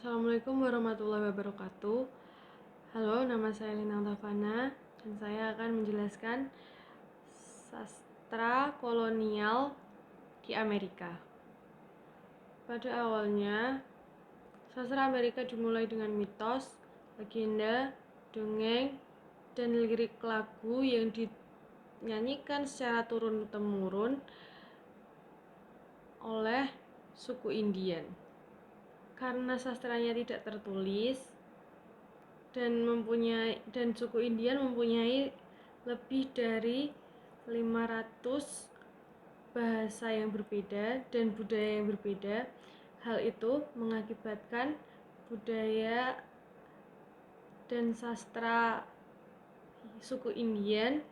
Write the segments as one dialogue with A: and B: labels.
A: Assalamualaikum warahmatullahi wabarakatuh. Halo, nama saya Lina Tafana dan saya akan menjelaskan sastra kolonial di Amerika. Pada awalnya, sastra Amerika dimulai dengan mitos, legenda, dongeng, dan lirik lagu yang dinyanyikan secara turun-temurun oleh suku Indian. Karena sastranya tidak tertulis dan suku Indian mempunyai lebih dari 500 bahasa yang berbeda dan budaya yang berbeda. Hal itu mengakibatkan budaya dan sastra suku Indian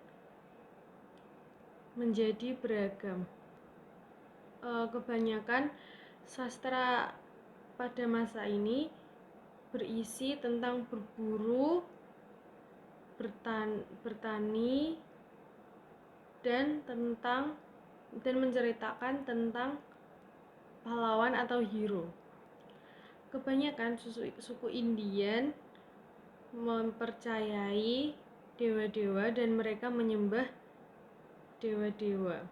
A: menjadi beragam. Kebanyakan sastra pada masa ini berisi tentang berburu, bertani, dan menceritakan tentang pahlawan atau hero. Kebanyakan suku Indian mempercayai dewa-dewa dan mereka menyembah dewa-dewa.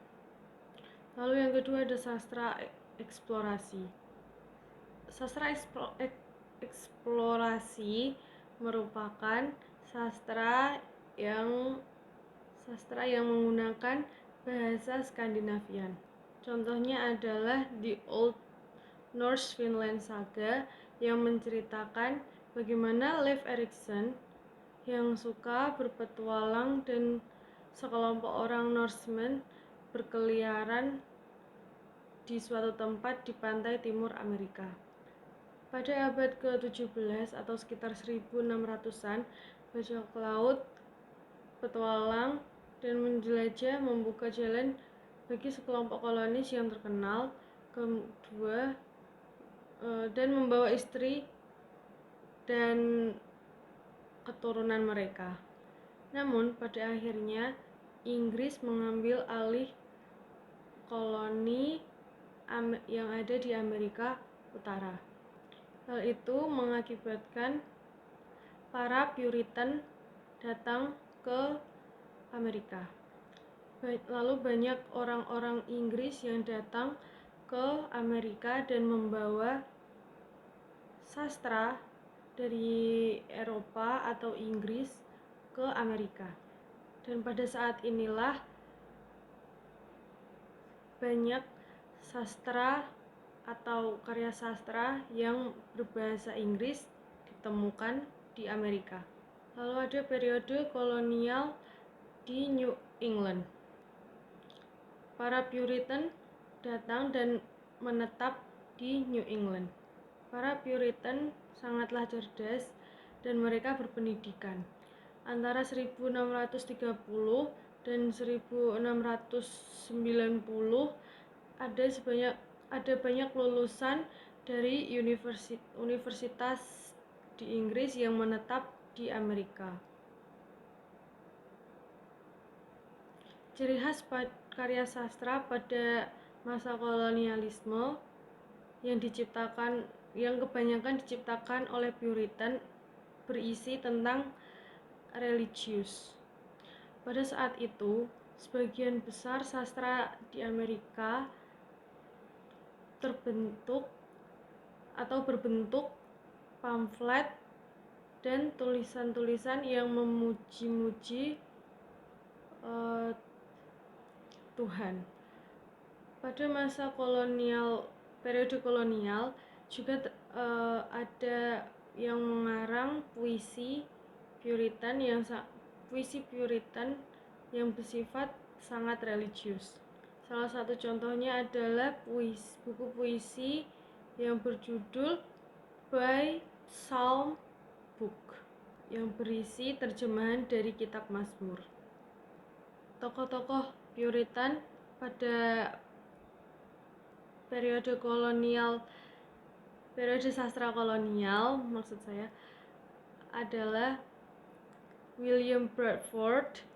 A: Lalu yang kedua ada sastra eksplorasi. Sastra eksplorasi merupakan sastra yang menggunakan bahasa Skandinavian. Contohnya adalah The Old Norse Vinland Saga yang menceritakan bagaimana Leif Erikson yang suka berpetualang dan sekelompok orang Norsemen berkeliaran di suatu tempat di pantai timur Amerika. Pada abad ke-17 atau sekitar 1600-an, bajak laut petualang dan menjelajah membuka jalan bagi sekelompok kolonis yang terkenal dan membawa istri dan keturunan mereka. Namun pada akhirnya Inggris mengambil alih koloni yang ada di Amerika Utara. Hal itu mengakibatkan para Puritan datang ke Amerika. Lalu banyak orang-orang Inggris yang datang ke Amerika dan membawa sastra dari Eropa atau Inggris ke Amerika. Dan pada saat inilah banyak sastra atau karya sastra yang berbahasa Inggris ditemukan di Amerika. Lalu ada periode kolonial di New England. Para Puritan datang dan menetap di New England. Para Puritan sangatlah cerdas dan mereka berpendidikan. Antara 1630 dan 1690 ada banyak lulusan dari universitas di Inggris yang menetap di Amerika. Ciri khas karya sastra pada masa kolonialisme yang kebanyakan diciptakan oleh Puritan berisi tentang religius. Pada saat itu, sebagian besar sastra di Amerika berbentuk pamflet dan tulisan-tulisan yang memuji-muji Tuhan. Pada masa periode kolonial juga ada yang mengarang puisi Puritan yang bersifat sangat religius. Salah satu contohnya adalah buku puisi yang berjudul By Psalm Book yang berisi terjemahan dari kitab Mazmur. Tokoh-tokoh Puritan pada periode sastra kolonial maksud saya adalah William Bradford,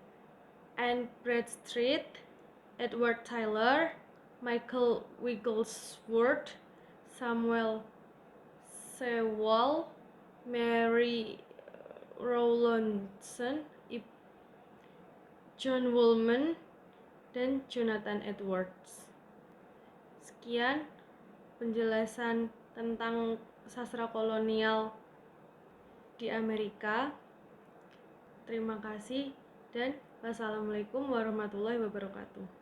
A: Anne Bradstreet, Edward Tyler, Michael Wigglesworth, Samuel Sewall, Mary Rowlandson, John Woolman, dan Jonathan Edwards. Sekian penjelasan tentang sastra kolonial di Amerika. Terima kasih dan wassalamualaikum warahmatullahi wabarakatuh.